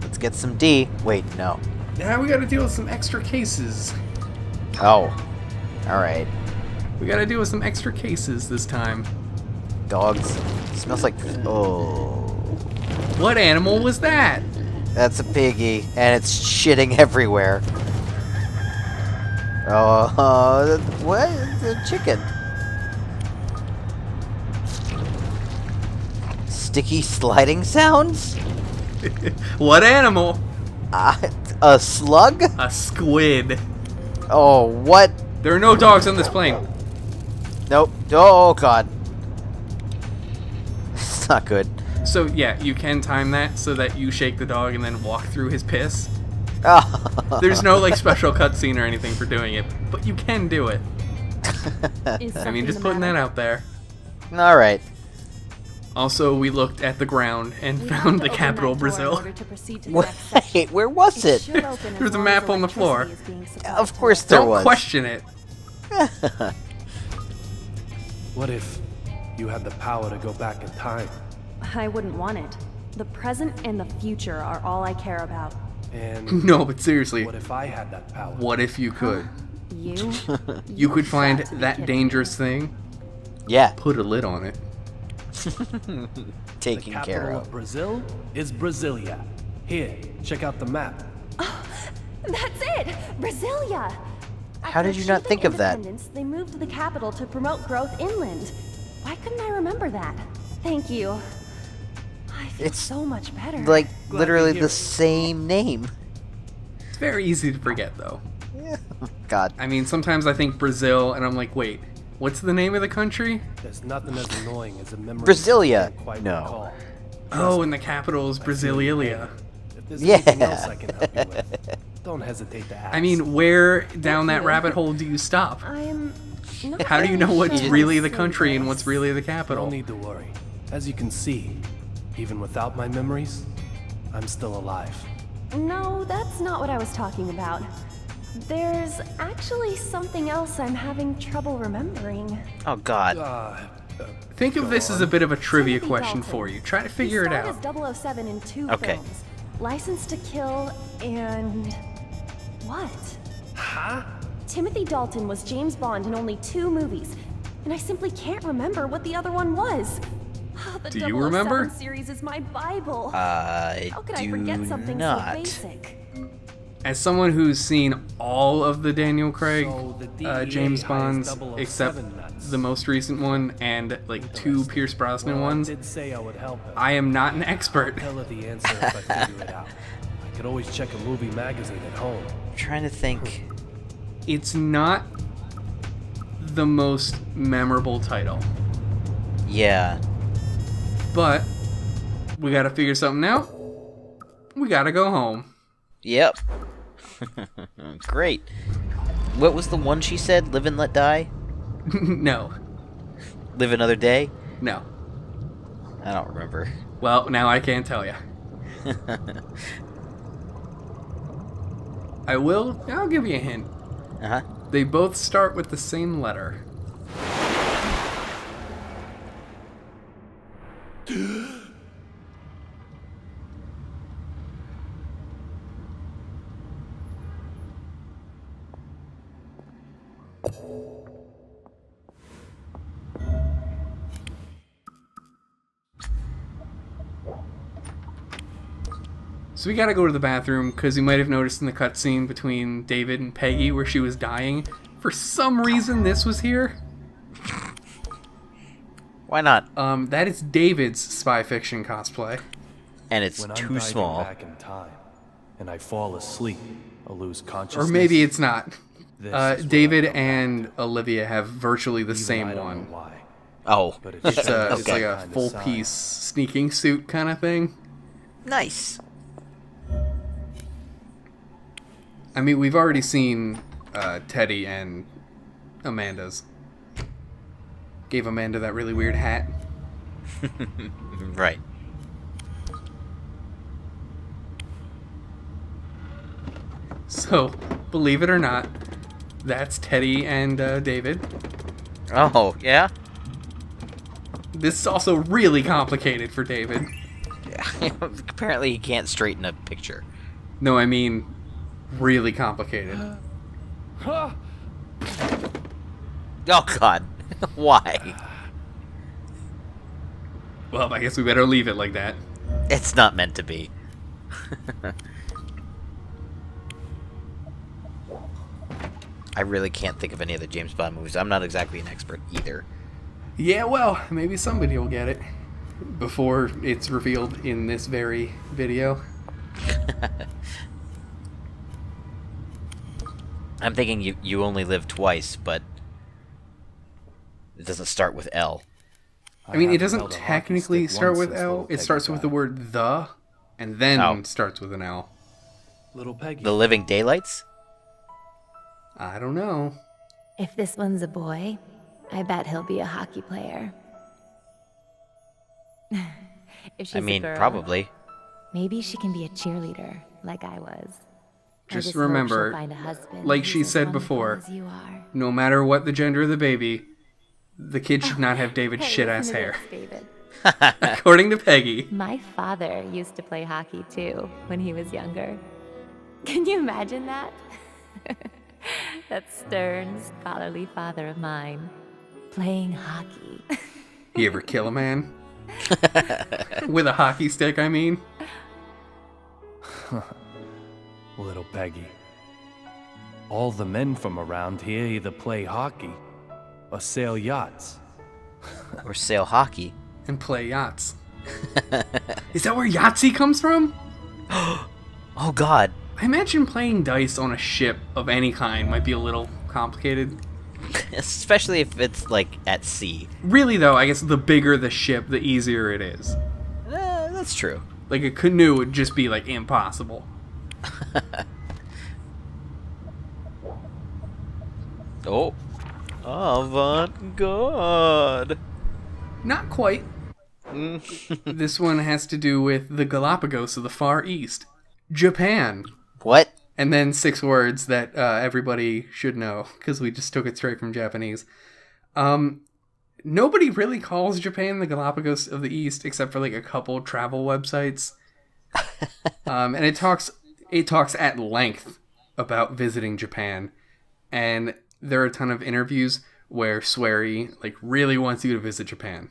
Let's get some D. Wait, no. Now we gotta deal with some extra cases. Oh. Alright. We gotta deal with some extra cases this time. Dogs. Smells like... Oh. What animal was that? That's a piggy, and it's shitting everywhere. Oh, what? The chicken. Sticky sliding sounds? What animal? A slug? A squid. Oh, what? There are no dogs on this plane. Nope. Oh, God. It's not good. So, yeah, you can time that so that you shake the dog and then walk through his piss. Oh. There's no, like, special cutscene or anything for doing it, but you can do it. I mean, just putting that out there. Alright. Also, we looked at the ground and found the capital, Brazil. Wait, where was it? There's a map on the floor. Of course there Don't was. question it. What if you had the power to go back in time? I wouldn't want it. The present and the future are all I care about. And No, but seriously, what if I had that power? what if you could? You? You could find got to be that kidding. dangerous thing, Yeah. put a lid on it. The Taken care capital of. of Brazil is Brasilia. Here, check out the map. That's it! Brasilia! How did After you not achieving think of that? independence, They moved the capital to promote growth inland. Why couldn't I remember that? Thank you. I feel It's so much better. Like, Glad literally to hear the it. same name. It's very easy to forget, though. God. I mean, sometimes I think Brazil, and I'm like, wait, what's the name of the country? There's nothing as annoying as a memory. Brasilia. you can't quite No. recall. Oh, and the capital is Brasilia. If there's Yeah. anything else I can help you with, don't hesitate to ask. I mean, where down that rabbit hole do you stop? I'm not How do you know really what's sure really how the to say country and this. what's really the no capital? need to worry. As you can see, even without my memories, I'm still alive. No, that's not what I was talking about. There's actually something else I'm having trouble remembering. Oh, God. Think of this as a bit of a trivia question for you. Try to figure it out. He starred as 007 in 2 Okay. films. License to Kill and... what? Huh? Timothy Dalton was James Bond in only 2 movies, and I simply can't remember what the other one was. The Do you 007 remember? series is my Bible. I How could I do forget something not. so basic? As someone who's seen all of the Daniel Craig So the DEA James hires Bonds, 007 except nuts. the most recent one and like 2 Pierce Brosnan Well, ones, I did say I would help him. I am not an expert. Tell her the answer if I figure it out. I could always check a movie magazine at home. I'm trying to think. It's not the most memorable title, Yeah. but we gotta figure something out. We gotta go home. Yep. Great. What was the one she said? Live and let die? No, Live another day? no. I don't remember. Well, now I can't tell you. I'll give you a hint. Uh-huh. They both start with the same letter. So we gotta go to the bathroom, because you might have noticed in the cutscene between David and Peggy where she was dying, for some reason this was here. Why not? That is David's spy fiction cosplay. And it's When I'm too diving small. back in time and I fall asleep or lose Or consciousness. maybe it's not. This is where David I come and Olivia have virtually the Even I same don't know one. why, Oh. but it It's, shows it's like the a kind of full sign. piece sneaking suit kind of thing. Nice. I mean, we've already seen Teddy and Amanda's. Gave Amanda that really weird hat. Right. So, believe it or not, that's Teddy and David. Oh, yeah? This is also really complicated for David. Apparently he can't straighten a picture. No, I mean, really complicated. Oh god. Why? Well, I guess we better leave it like that. It's not meant to be. I really can't think of any other James Bond movies. I'm not exactly an expert either. Yeah, well, maybe somebody will get it before it's revealed in this very video. I'm thinking you only live twice, but it doesn't start with L. I mean, it doesn't technically start with L. It starts with the word the, and then starts with an L. Little Peggy. The Living Daylights? I don't know. If this one's a boy, I bet he'll be a hockey player. If she's I mean, a girl, probably. maybe she can be a cheerleader, like I was. I Just hope she'll remember, find a husband like who's she as said wonderful before, as you are. no matter what the gender of the baby, the kid should not have David's shit-ass listen to hair. this, David. According to Peggy. My father used to play hockey too when he was younger. Can you imagine that? That stern, scholarly father of mine playing hockey. You ever kill a man? With a hockey stick, I mean. Little Peggy. All the men from around here either play hockey or sail yachts. Or sail hockey. And play yachts. Is that where Yahtzee comes from? Oh god. I imagine playing dice on a ship of any kind might be a little complicated. Especially if it's, like, at sea. Really, though, I guess the bigger the ship, the easier it is. That's true. Like, a canoe would just be, like, impossible. Oh. Avant-garde. Not quite. This one has to do with the Galapagos of the Far East. Japan. What? And then 6 words that everybody should know, because we just took it straight from Japanese. Nobody really calls Japan the Galapagos of the East, except for like a couple travel websites. And it talks at length about visiting Japan. And there are a ton of interviews where Swery like really wants you to visit Japan.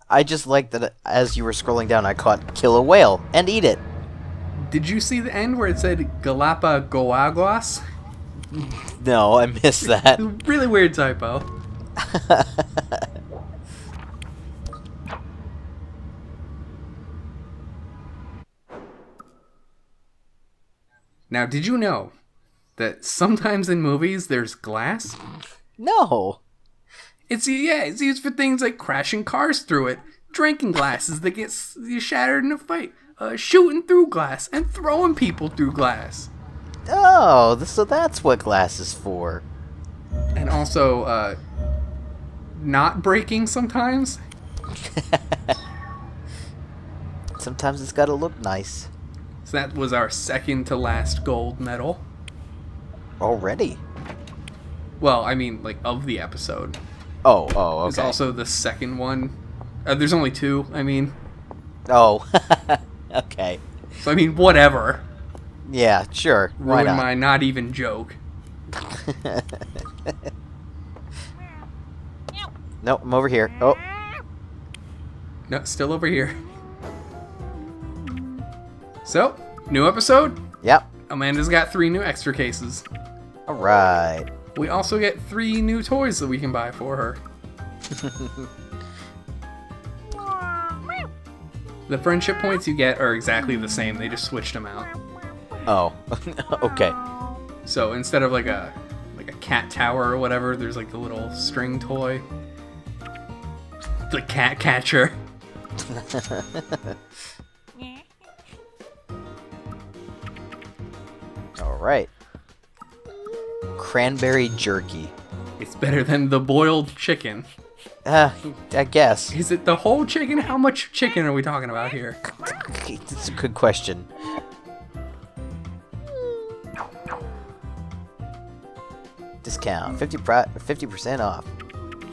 I just like that as you were scrolling down, I caught kill a whale and eat it. Did you see the end where it said Galapagos? No, I missed that. Really weird typo. Now, did you know that sometimes in movies there's glass? No. It's used for things like crashing cars through it, drinking glasses that get shattered in a fight, shooting through glass, and throwing people through glass. Oh, so that's what glass is for. And also, not breaking sometimes. Sometimes it's gotta look nice. So that was our second to last gold medal. Already? Well, I mean, like, of the episode. Oh, okay. It's also the second one. There's only 2, I mean. Oh, okay. So, I mean, whatever. Yeah, sure. Why Ruin not? my not even joke. Nope, I'm over here. Oh, No, still over here. So, new episode. yep. Amanda's got 3 new extra cases. Alright. We also get 3 new toys that we can buy for her. The friendship points you get are exactly the same. They just switched them out. Oh, okay. So instead of like a cat tower or whatever, there's like the little string toy. The cat catcher. Alright. Cranberry jerky. It's better than the boiled chicken. I guess. Is it the whole chicken? How much chicken are we talking about here? It's a good question. Discount. 50% off.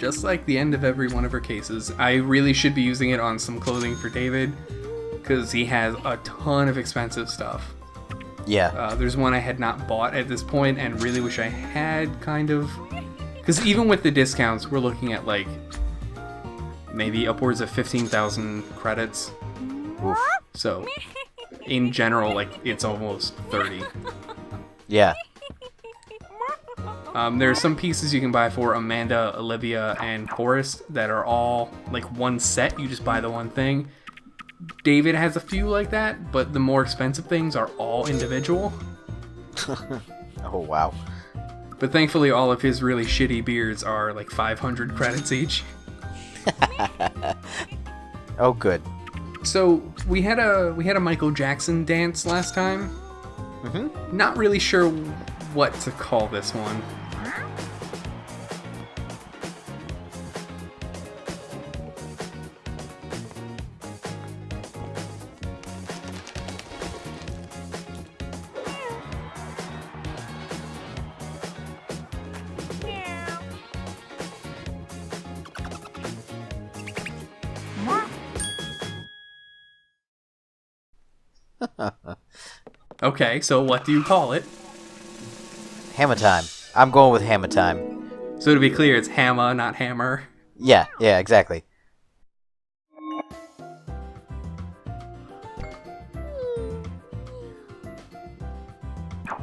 just like the end of every one of her cases. I really should be using it on some clothing for David, because he has a ton of expensive stuff. Yeah. There's one I had not bought at this point and really wish I had, kind of. Because even with the discounts, we're looking at like maybe upwards of 15,000 credits. Oof. So in general, like it's almost 30. Yeah. There are some pieces you can buy for Amanda, Olivia, and Forrest that are all like one set. You just buy the one thing. David has a few like that, but the more expensive things are all individual. Oh, wow. But thankfully, all of his really shitty beards are like 500 credits each. Oh, good. So we had a Michael Jackson dance last time. Mm-hmm. Not really sure what to call this one. Okay, so what do you call it? Hammer time. I'm going with hammer time. So to be clear, it's Hammer, not Hammer. Yeah, exactly.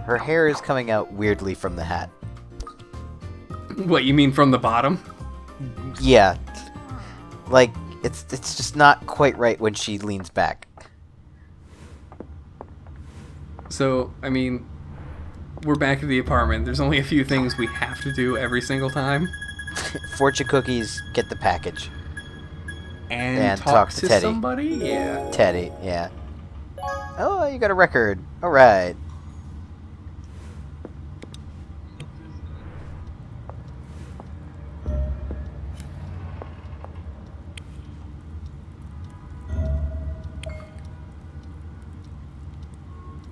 Her hair is coming out weirdly from the hat. What, you mean from the bottom? Yeah. Like, it's just not quite right when she leans back. So, I mean, we're back at the apartment. There's only a few things we have to do every single time. Fortune cookies, get the package. And talk to Teddy. Somebody? Yeah. Teddy, yeah. Oh, you got a record. Alright.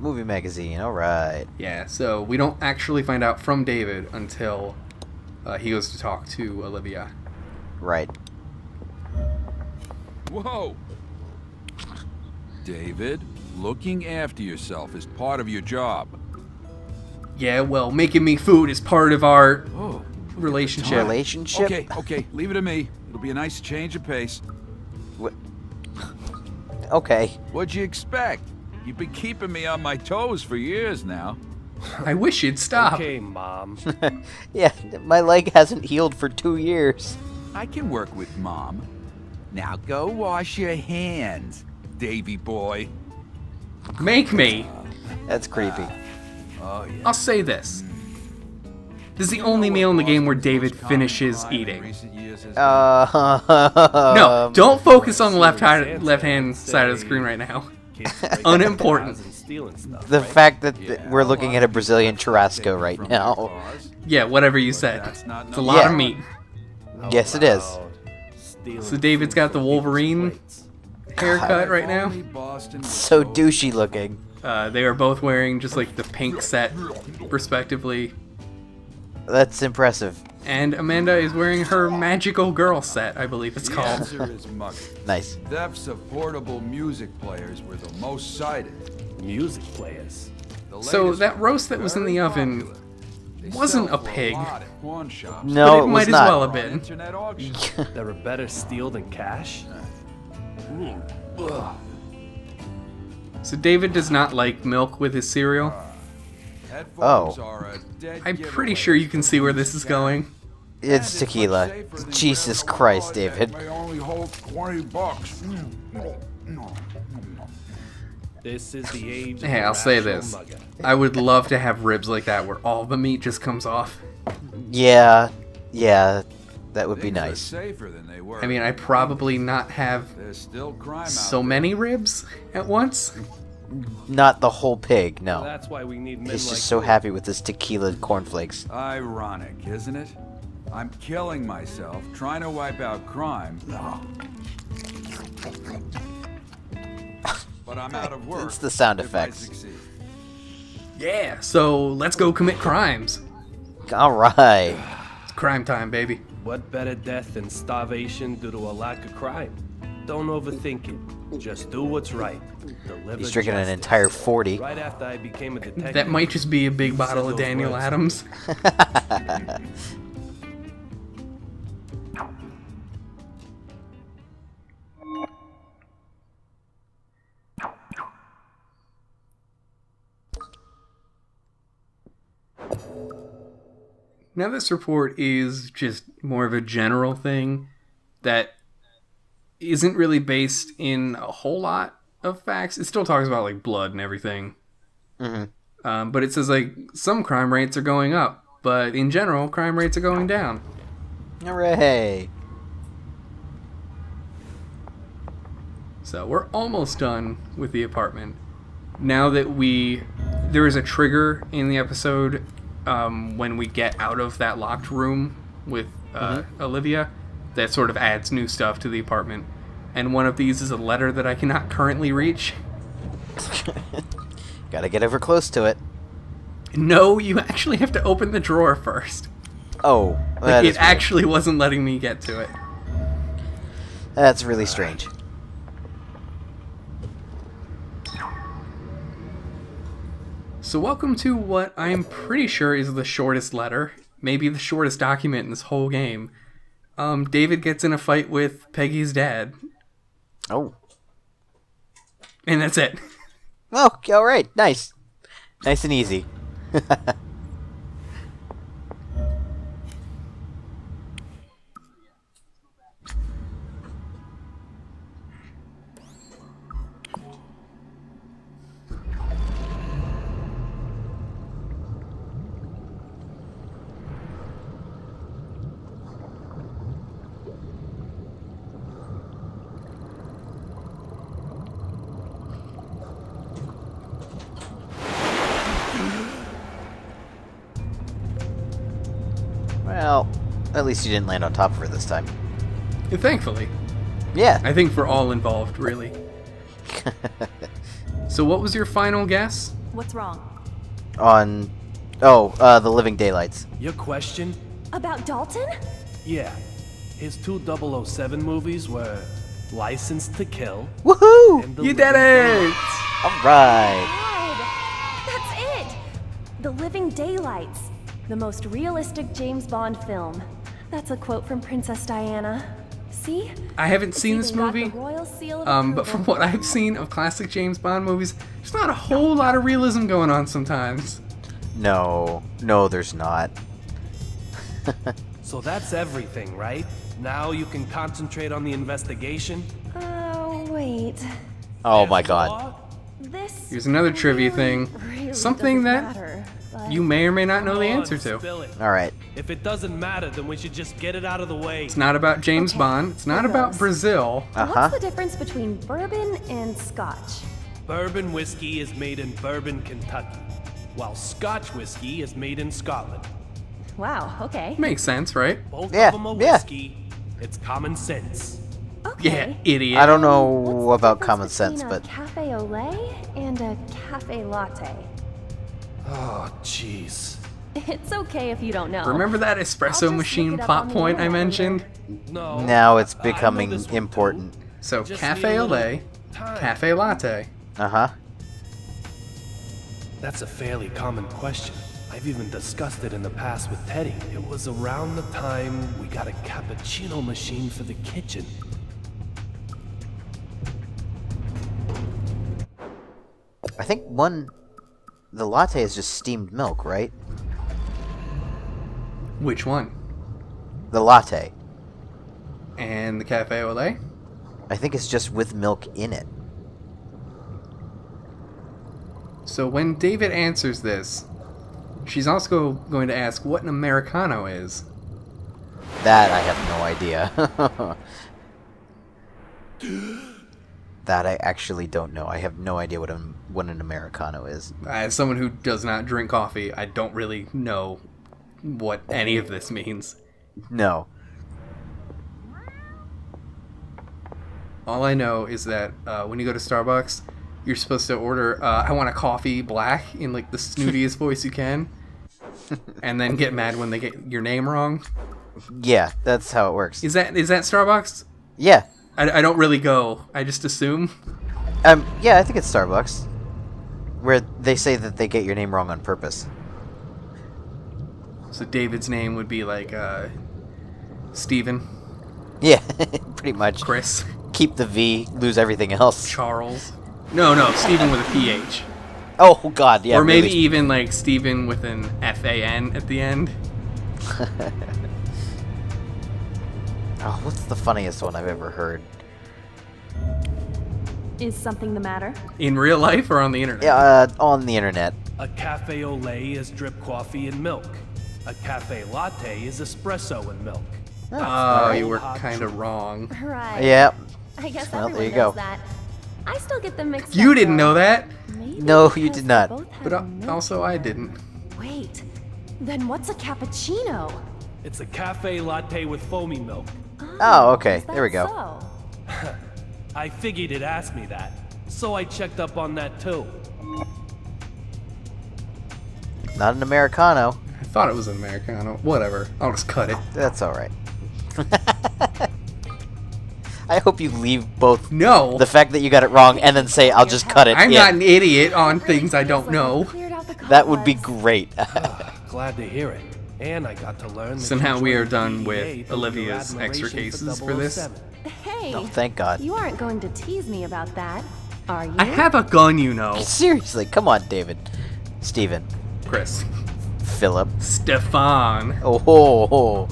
Movie magazine, alright. Yeah, so we don't actually find out from David until he goes to talk to Olivia. Right. Whoa! David, looking after yourself is part of your job. Yeah, well, making me food is part of our Oh, relationship. Relationship? Okay, leave it to me. It'll be a nice change of pace. Okay. What'd you expect? You've been keeping me on my toes for years now. I wish you'd stop. Okay, Mom. Yeah, my leg hasn't healed for 2 years. I can work with Mom. Now go wash your hands, Davy boy. Make me. That's creepy. Oh, yeah. I'll say this. This is the only meal in the game where David finishes eating. No, don't focus on the left-hand side of the screen right now. Unimportant. The fact that we're looking at a Brazilian churrasco right now. Yeah, whatever you said. It's a lot of meat. Yes, it is. So David's got the Wolverine haircut right now. So douchey looking. They are both wearing just like the pink set, respectively. That's impressive. And Amanda is wearing her magical girl set, I believe it's The called. answer is Mugger. Nice. Thefts of portable music players were the most cited. Music players. The So latest that one roast that was in the very oven popular. They wasn't sell a for pig. lot at pawn shops. No, But it it was might as not. well have Or been. internet auctions. They're a better steal than cash. So David does not like milk with his cereal. Headphones Oh. are a dead I'm pretty giveaway. sure you can see where this is going. It's tequila. Jesus Christ, David. May only hold $20. This is the age. Hey, of I'll say rational this. mugger. I would love to have ribs like that where all the meat just comes off. Yeah, that would be Things are nice. safer than they were. I mean, I probably not have There's still crime out so there. many ribs at once. Not the whole pig, no. That's why we need men He's like just so you. happy with this tequila cornflakes. Ironic, isn't it? I'm killing myself trying to wipe out crime. But I'm out of work. It's the sound if I effects. succeed. Yeah, so let's go commit crimes. Alright. It's crime time, baby. What better death than starvation due to a lack of crime? Don't overthink it. Just do what's right. Deliver He's drinking an justice. entire 40. Right after I became a detective. That might just be a big bottle of those Daniel words. Adams. Now this report is just more of a general thing that isn't really based in a whole lot of facts. It still talks about like blood and everything. But it says like some crime rates are going up, but in general, crime rates are going down. Hooray! So we're almost done with the apartment. Now that there is a trigger in the episode when we get out of that locked room with Olivia that sort of adds new stuff to the apartment. And one of these is a letter that I cannot currently reach. Gotta get over close to it. No, you actually have to open the drawer first. Oh, Like, it actually wasn't letting me get to it. That's really strange. So welcome to what I'm pretty sure is the shortest letter, maybe the shortest document in this whole game. David gets in a fight with Peggy's dad, Oh. and that's it. Oh, alright. Nice. Nice and easy. Well, at least you didn't land on top of her this time. Thankfully. Yeah. I think for all involved, really. So what was your final guess? What's wrong? On... the Living Daylights. Your question? About Dalton? Yeah. His two 007 movies were Licensed to Kill Woohoo! and The You Living did it! Daylights. Alright. God, that's it! The Living Daylights, the most realistic James Bond film. That's a quote from Princess Diana. See? I haven't It's seen this even got the movie, royal seal of but from approval. what I've seen of classic James Bond movies, there's not a whole lot of realism going on sometimes. No, there's not. So that's everything, right? Now you can concentrate on the investigation? Oh, wait. Oh my god. This Here's another trivia really, thing. really Something doesn't that matter, but you may or may not know the Come on, answer to. spill it. Alright. If it doesn't matter, then we should just get it out of the way. It's not about James Okay, Bond. It's not here about goes. Brazil. What's the difference between bourbon and scotch? Bourbon whiskey is made in Bourbon, Kentucky, while Scotch whiskey is made in Scotland. Wow, okay. Makes sense, right? Both Yeah, of them are yeah. whiskey. It's common sense. Okay. Yeah, idiot. I don't What's know the about difference common between sense, a but cafe au lait and a cafe latte? Oh, jeez. It's okay if you don't know. Remember that I'll espresso just machine look it up plot on the point I internet mentioned? later. No. now it's I know becoming this one, too. important. So, Just cafe need a au little lait, time. cafe latte. Uh-huh. That's a fairly common question. I've even discussed it in the past with Teddy. It was around the time we got a cappuccino machine for the kitchen. I think the latte is just steamed milk, right? Which one? The latte. And the cafe au lait? I think it's just with milk in it. So when David answers this, she's also going to ask what an Americano is. That I have no idea. That I actually don't know. I have no idea what an Americano is. As someone who does not drink coffee, I don't really know what any of this means. No. All I know is that when you go to Starbucks, you're supposed to order, I want a coffee black in like the snootiest voice you can, and then get mad when they get your name wrong. Yeah, that's how it works. Is that Starbucks? Yeah. I don't really go. I just assume. Yeah, I think it's Starbucks. Where they say that they get your name wrong on purpose. So David's name would be like Steven, Yeah, pretty much. Chris, Keep the V, lose everything else. Charles. No, Steven with a PH. Oh, God, yeah. Or maybe really. even like Steven with an FAN at the end. Oh, what's the funniest one I've ever heard? Is something the matter? In real life or on the internet? Yeah, on the internet. A cafe au lait is drip coffee and milk. A cafe latte is espresso and milk. Oh, you were Hot kind of wrong. Right. Yeah. I guess Well, everyone there you knows go. that. I still get them mixed up. You didn't know though. that, Maybe No, you because did they not. both have but milk. also I didn't. Wait. Then what's a cappuccino? It's a cafe latte with foamy milk. Oh, okay. Is that There we go. so? I figured it'd ask me that, so I checked up on that too. Not an Americano. I thought it was an Americano. Whatever. I'll just cut it. That's alright. I hope you leave both No. the fact that you got it wrong and then say, I'll just cut it. I'm in. not an idiot on things I don't know. Cleared out the That would be cobwebs. great. Glad to hear it. And I got to learn that So you now we are joined done the with DEA through Olivia's your extra admiration cases for this. 007. Hey. Oh, thank God. You aren't going to tease me about that, are you? I have a gun, you know. Seriously, come on, David. Steven. Chris. Philip. Stefan. Oh, ho, ho.